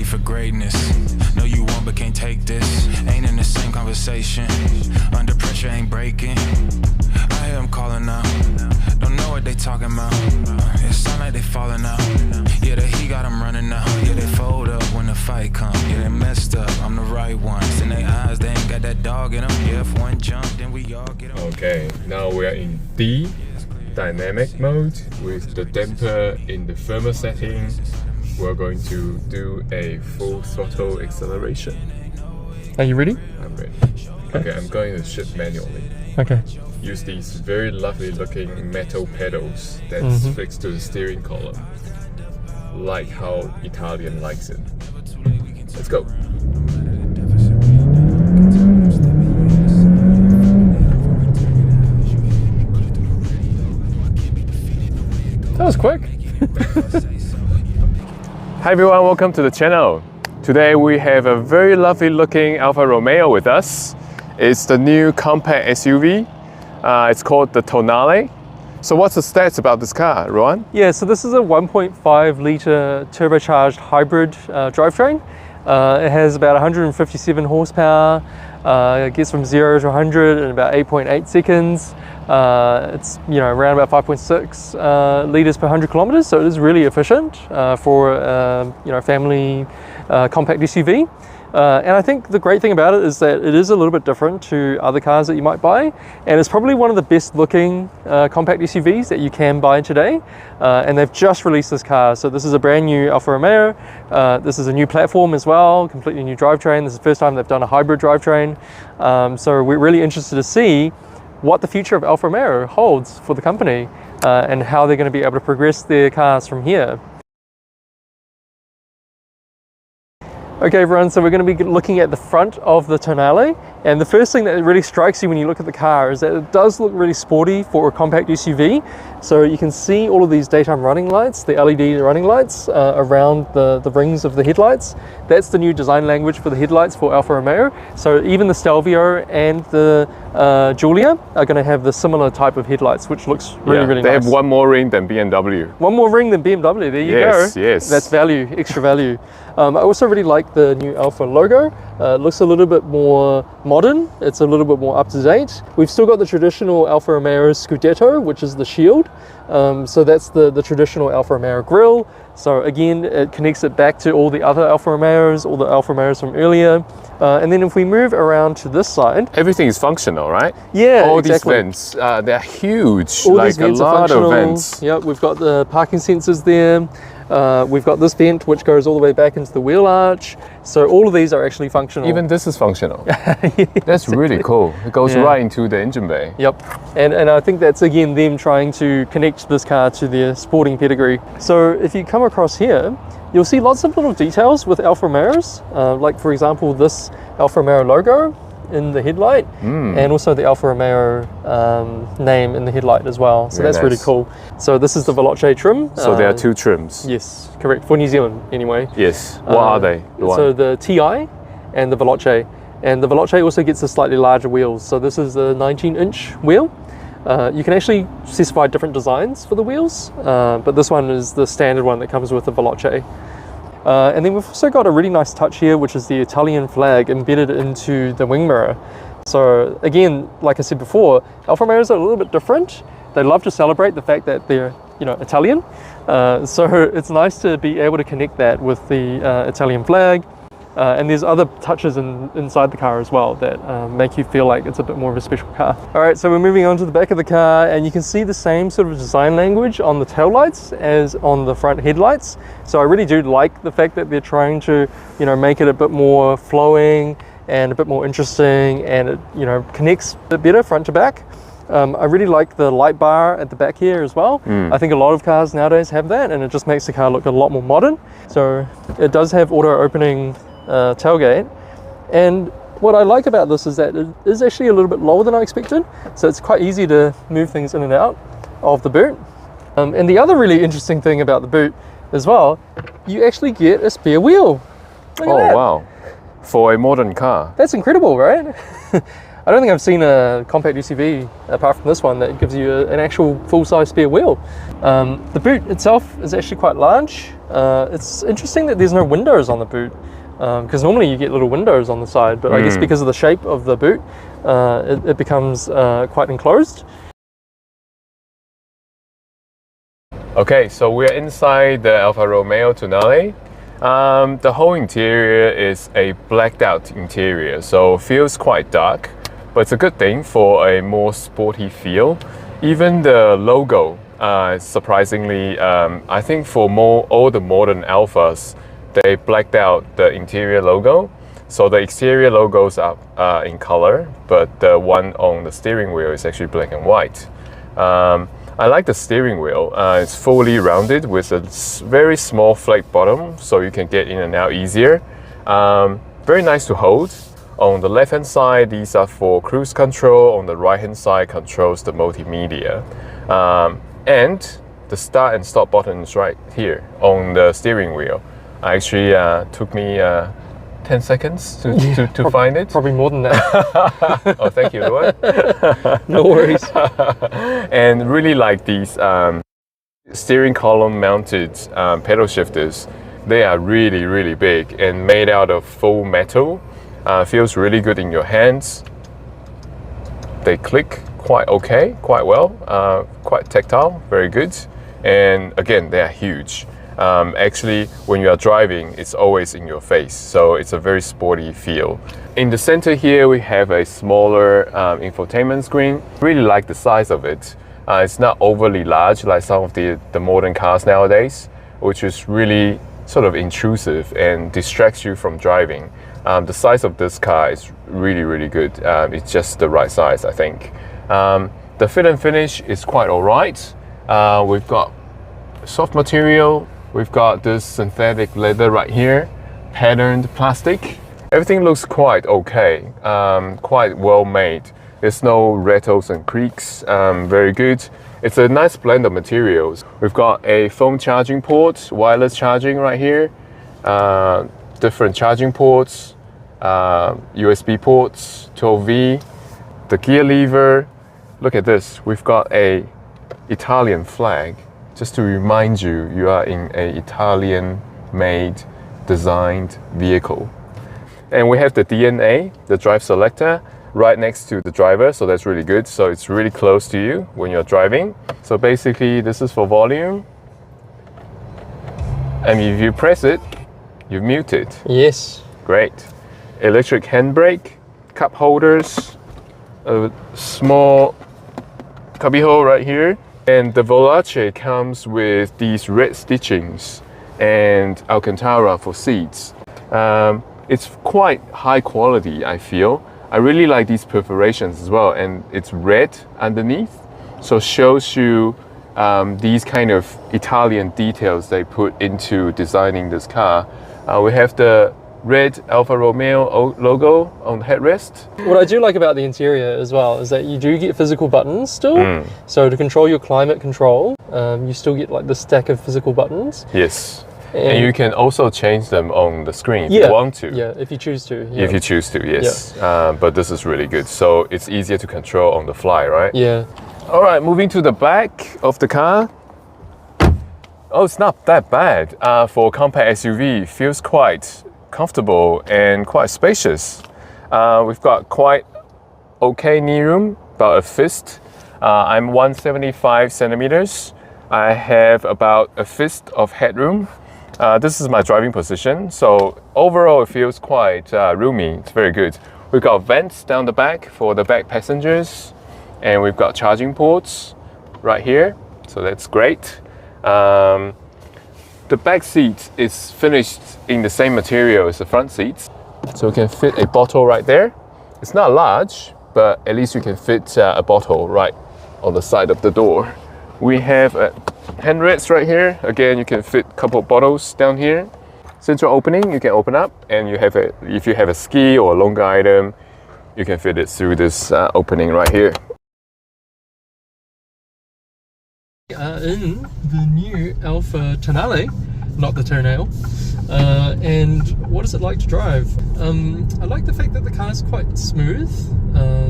for greatness. Know you want but can't take this. Ain't in the same conversation. Under pressure ain't breaking. I hear them calling out. Don't know what they talking about. It sound like they falling out. Yeah, the heat got them running out. Yeah, they fold up when the fight come. Yeah, they messed up. I'm the right one. In their eyes, they ain't got that dog in them. Yeah, if one jump, then we all get them. Okay, now we are in D, dynamic mode, with the damper in the firmer setting. We're going to do a full throttle acceleration. Are you ready? I'm ready. Okay, I'm going to shift manually. Okay. Use these very lovely looking metal pedals that's fixed to the steering column. Like how Italian likes it. Let's go. That was quick. Hi everyone, welcome to the channel. Today we have a very lovely looking Alfa Romeo with us. It's the new compact SUV. It's called the Tonale. So what's the stats about this car, Rowan? Yeah, so this is a 1.5 litre turbocharged hybrid drivetrain. It has about 157 horsepower. It gets from 0 to 100 in about 8.8 seconds. It's around about 5.6 litres per 100 kilometres, so it is really efficient for family compact SUV. And I think the great thing about it is that it is a little bit different to other cars that you might buy, and it's probably one of the best looking compact SUVs that you can buy today. And they've just released this car, so this is a brand new Alfa Romeo. This is a new platform as well, completely new drivetrain. This is the first time they've done a hybrid drivetrain. So we're really interested to see what the future of Alfa Romeo holds for the company and how they're going to be able to progress their cars from here. Okay everyone, so we're going to be looking at the front of the Tonale, and the first thing that really strikes you when you look at the car is that it does look really sporty for a compact SUV. So you can see all of these daytime running lights, the LED running lights around the rings of the headlights. That's the new design language for the headlights for Alfa Romeo. So even the Stelvio and the Giulia are going to have the similar type of headlights, which looks really nice. They have one more ring than BMW. One more ring than BMW, there you go. Yes. That's value, extra value. I also really like the new Alfa logo. It looks a little bit more modern. It's a little bit more up to date. We've still got the traditional Alfa Romeo Scudetto, which is the shield. So that's the traditional Alfa Romeo grille. So again, it connects it back to all the other Alfa Romeos, all the Alfa Romeos from earlier. And then if we move around to this side, everything is functional, right? Yeah, all exactly. These vents, they're huge. All like these vents a lot are of vents. Yep, we've got the parking sensors there. We've got this vent which goes all the way back into the wheel arch. So all of these are actually functional. Even this is functional. Yeah, that's really cool. It goes right into the engine bay. Yep, and I think that's again them trying to connect this car to their sporting pedigree. So if you come across here, you'll see lots of little details with Alfa Romeos, like for example this Alfa Romeo logo in the headlight, and also the Alfa Romeo name in the headlight as well. So that's really cool. So this is the Veloce trim. So there are two trims. Yes, correct, for New Zealand anyway. Yes. What are they? So the TI and the Veloce. And the Veloce also gets the slightly larger wheels. So this is the 19-inch wheel. You can actually specify different designs for the wheels, but this one is the standard one that comes with the Veloce. And then we've also got a really nice touch here, which is the Italian flag embedded into the wing mirror. So again, like I said before, Alfa Romeos are a little bit different. They love to celebrate the fact that they're Italian. So it's nice to be able to connect that with the Italian flag. And there's other touches inside the car as well that make you feel like it's a bit more of a special car. All right, so we're moving on to the back of the car, and you can see the same sort of design language on the tail lights as on the front headlights. So I really do like the fact that they're trying to, make it a bit more flowing and a bit more interesting, and it, connects a bit better front to back. I really like the light bar at the back here as well. I think a lot of cars nowadays have that, and it just makes the car look a lot more modern. So it does have auto opening tailgate, and what I like about this is that it is actually a little bit lower than I expected, so it's quite easy to move things in and out of the boot. And the other really interesting thing about the boot as well, you actually get a spare wheel. Look at that. Wow, for a modern car. That's incredible, right? I don't think I've seen a compact SUV apart from this one that gives you an actual full-size spare wheel. The boot itself is actually quite large. It's interesting that there's no windows on the boot, because normally you get little windows on the side, but I guess because of the shape of the boot, it becomes quite enclosed. Okay, so we're inside the Alfa Romeo Tonale. The whole interior is a blacked out interior, so feels quite dark, but it's a good thing for a more sporty feel. Even the logo, surprisingly, I think for all the modern Alphas, they blacked out the interior logo. So the exterior logos are in color, but the one on the steering wheel is actually black and white. I like the steering wheel. It's fully rounded with a very small flake bottom, so you can get in and out easier. Very nice to hold. On the left hand side, these are for cruise control. On the right hand side controls the multimedia. And the start and stop button is right here on the steering wheel. Actually took me 10 seconds to find it. Probably more than that. Oh, thank you, Luan. No worries. And really like these steering column mounted pedal shifters. They are really, really big and made out of full metal. Feels really good in your hands. They click quite okay, quite well, quite tactile, very good. And again, they are huge. Actually, when you are driving, it's always in your face, so it's a very sporty feel. In the center here, we have a smaller infotainment screen. Really like the size of it. It's not overly large like some of the modern cars nowadays, which is really sort of intrusive and distracts you from driving. The size of this car is really, really good. It's just the right size, I think. The fit and finish is quite alright. We've got soft material. We've got this synthetic leather right here, patterned plastic. Everything looks quite okay, quite well made. There's no rattles and creaks, very good. It's a nice blend of materials. We've got a phone charging port, wireless charging right here, different charging ports, USB ports, 12V, the gear lever. Look at this, we've got a Italian flag. Just to remind you, you are in an Italian-made, designed vehicle. And we have the DNA, the drive selector, right next to the driver, so that's really good. So it's really close to you when you're driving. So basically, this is for volume. And if you press it, you mute it. Yes. Great. Electric handbrake, cup holders, a small cubbyhole right here. And the Veloce comes with these red stitchings and Alcantara for seats. It's quite high quality, I feel. I really like these perforations as well, and it's red underneath, so shows you these kind of Italian details they put into designing this car. We have the red Alfa Romeo logo on the headrest. What I do like about the interior as well is that you do get physical buttons still. So to control your climate control, you still get like the stack of physical buttons. Yes. And you can also change them on the screen if you want to. Yeah, if you choose to. Yeah. If you choose to, yes. Yeah. But this is really good. So it's easier to control on the fly, right? Yeah. All right, moving to the back of the car. Oh, it's not that bad. For a compact SUV, feels quite comfortable and quite spacious. We've got quite okay knee room, about a fist. I'm 175 centimeters. I have about a fist of headroom. This is my driving position, so overall it feels quite roomy. It's very good. We've got vents down the back for the back passengers, and we've got charging ports right here, so that's great. The back seat is finished in the same material as the front seats, so we can fit a bottle right there. It's not large, but at least you can fit a bottle right on the side of the door. We have a handrests right here. Again, you can fit a couple of bottles down here. Central opening, you can open up, and you have if you have a ski or a longer item, you can fit it through this opening right here. In the new Alfa Tonale, not the Tonale, and what is it like to drive? I like the fact that the car is quite smooth.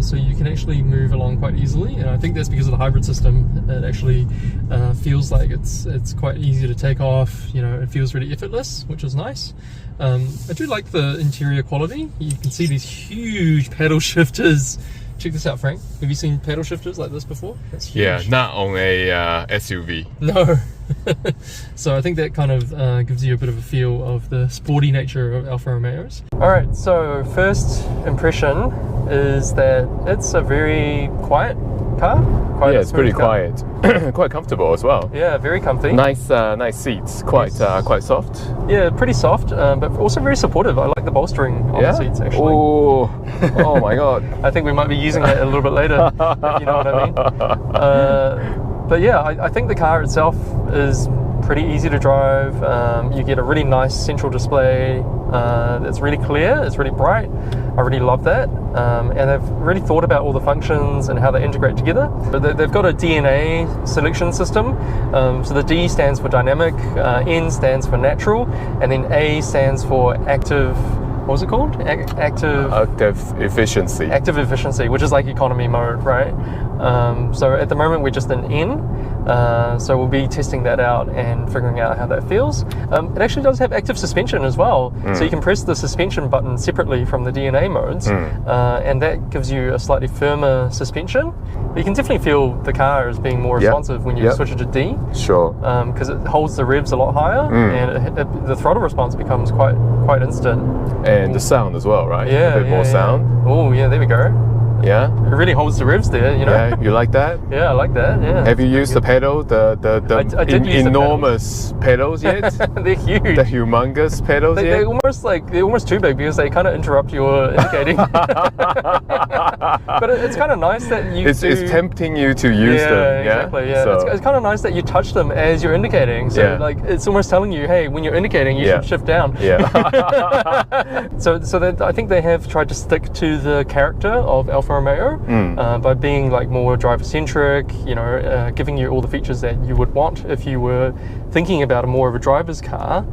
so you can actually move along quite easily, and I think that's because of the hybrid system. It actually feels like it's quite easy to take off. You know, it feels really effortless, which is nice. I do like the interior quality. You can see these huge paddle shifters. Check this out, Frank. Have you seen paddle shifters like this before? That's huge. Yeah, not on a SUV. No. So I think that kind of gives you a bit of a feel of the sporty nature of Alfa Romeos. Alright, so first impression is that it's a very quiet car. Yeah, it's pretty quiet. Quite comfortable as well. Yeah, very comfy. Nice seats. Quite soft. Yeah, pretty soft, but also very supportive. I like the bolstering on the seats, actually. Oh my god. I think we might be using that a little bit later, if you know what I mean. But yeah, I think the car itself is pretty easy to drive. You get a really nice central display that's really clear, it's really bright. I really love that. And they've really thought about all the functions and how they integrate together. But they've got a DNA selection system. So the D stands for dynamic, N stands for natural, and then A stands for active. What was it called? Active efficiency. Active efficiency, which is like economy mode, right? So at the moment we're just in N. So we'll be testing that out and figuring out how that feels. It actually does have active suspension as well. So you can press the suspension button separately from the DNA modes, and that gives you a slightly firmer suspension. But you can definitely feel the car as being more responsive when you switch it to D. Sure. Because it holds the revs a lot higher, and the throttle response becomes quite instant. And the sound as well, right? Yeah, a bit more sound. Oh yeah, there we go. Yeah. It really holds the revs there, you know. Yeah, you like that? Yeah, I like that. Yeah. Have you used the pedal, the I did use enormous pedals yet? They're huge. The humongous pedals yet? They're almost too big because they kind of interrupt your indicating. But it's kind of nice that you. It's tempting you to use them. Yeah, exactly. Yeah, so. it's kind of nice that you touch them as you're indicating. So like it's almost telling you, hey, when you're indicating, you should shift down. Yeah. So that I think they have tried to stick to the character of Alfa Romeo by being like more driver-centric, you know, giving you all the features that you would want if you were thinking about more of a driver's car.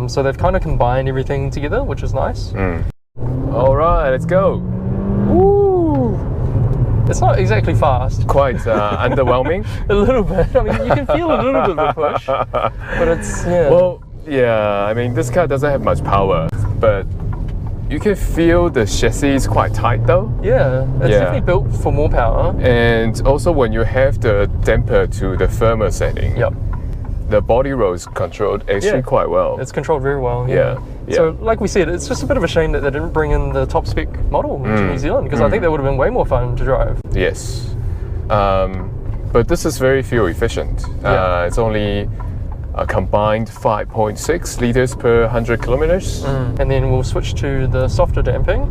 So they've kind of combined everything together, which is nice. All right, let's go. Woo! It's not exactly fast. Quite underwhelming. A little bit. I mean, you can feel a little bit of a push, but it's Well, yeah. I mean, this car doesn't have much power, but you can feel the chassis is quite tight though. Yeah, it's definitely built for more power. And also when you have the damper to the firmer setting, the body roll is controlled actually quite well. It's controlled very well. Yeah. So like we said, it's just a bit of a shame that they didn't bring in the top spec model to New Zealand, because I think that would have been way more fun to drive. Yes. But this is very fuel efficient. It's only a combined 5.6 liters per 100 kilometers. And then we'll switch to the softer damping.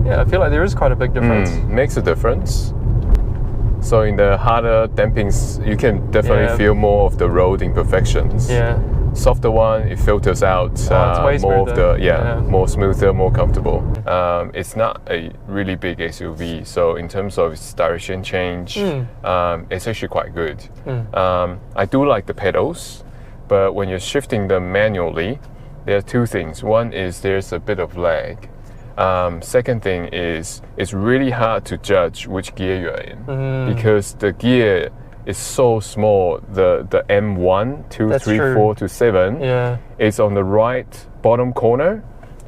Yeah, I feel like there is quite a big difference. Makes a difference. So in the harder dampings, you can definitely feel more of the road imperfections. Yeah. Softer one, it filters out more of the more smoother, more comfortable. It's not a really big SUV, so in terms of its direction change, it's actually quite good. I do like the pedals. But when you're shifting them manually, there are two things. One is there's a bit of lag. Second thing is it's really hard to judge which gear you're in because the gear is so small. The M1, 2, 3, 4 to 7 is on the right bottom corner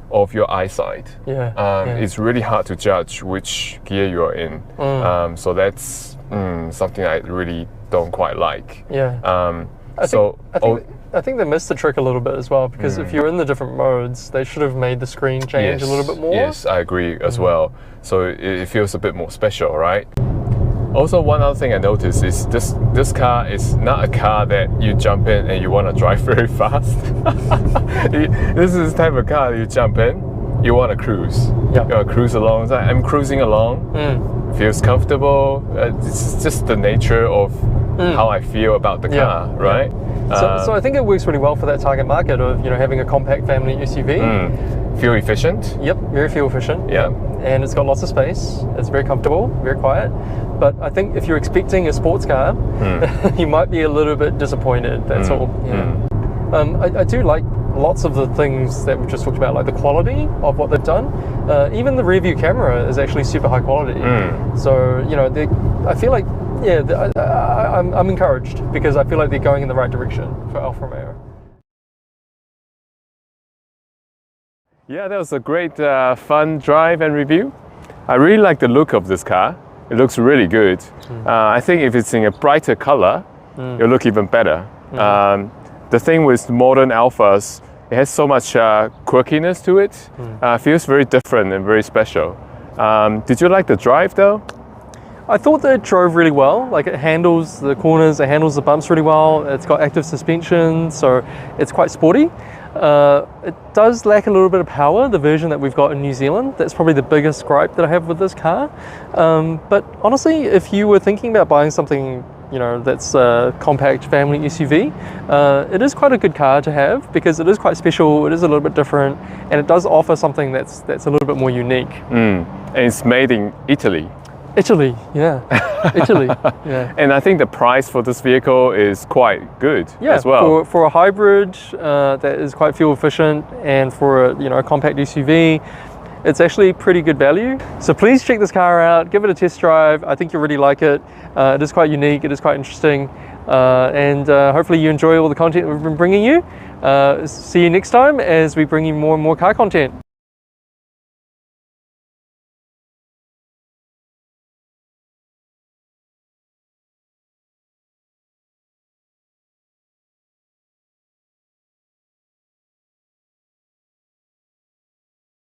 of your eyesight. It's really hard to judge which gear you're in. So that's something I really don't quite like. I think they missed the trick a little bit as well, because if you're in the different modes, they should have made the screen change a little bit more. Yes, I agree as well. So it feels a bit more special, right? Also, one other thing I noticed is this car is not a car that you jump in and you want to drive very fast. This is the type of car you jump in, you want to cruise. You want to cruise along. I'm cruising along. Feels comfortable. It's just the nature of how I feel about the car, right? So I think it works really well for that target market of, you know, having a compact family SUV. Fuel efficient. Yep, very fuel efficient. Yeah. And it's got lots of space. It's very comfortable, very quiet. But I think if you're expecting a sports car, you might be a little bit disappointed. That's all. I do like lots of the things that we've just talked about, like the quality of what they've done. Even the rear view camera is actually super high quality. So, you know, I feel like, yeah, I'm encouraged because I feel like they're going in the right direction for Alfa Romeo. Yeah, that was a great fun drive and review. I really like the look of this car. It looks really good. I think if it's in a brighter color, it'll look even better. The thing with modern Alphas, it has so much quirkiness to it. Feels very different and very special. Did you like the drive though? I thought that it drove really well. Like, it handles the corners, it handles the bumps really well. It's got active suspension, so it's quite sporty. It does lack a little bit of power, the version that we've got in New Zealand. That's probably the biggest gripe that I have with this car. But honestly, if you were thinking about buying something, you know, that's a compact family SUV, it is quite a good car to have because it is quite special, it is a little bit different, and it does offer something that's a little bit more unique. And it's made in Italy. Italy, yeah. Italy, yeah. And I think the price for this vehicle is quite good as well. For a hybrid that is quite fuel efficient, and for a compact SUV, it's actually pretty good value. So please check this car out, give it a test drive. I think you'll really like it. It is quite unique, it is quite interesting, and hopefully you enjoy all the content we've been bringing you. See you next time as we bring you more and more car content.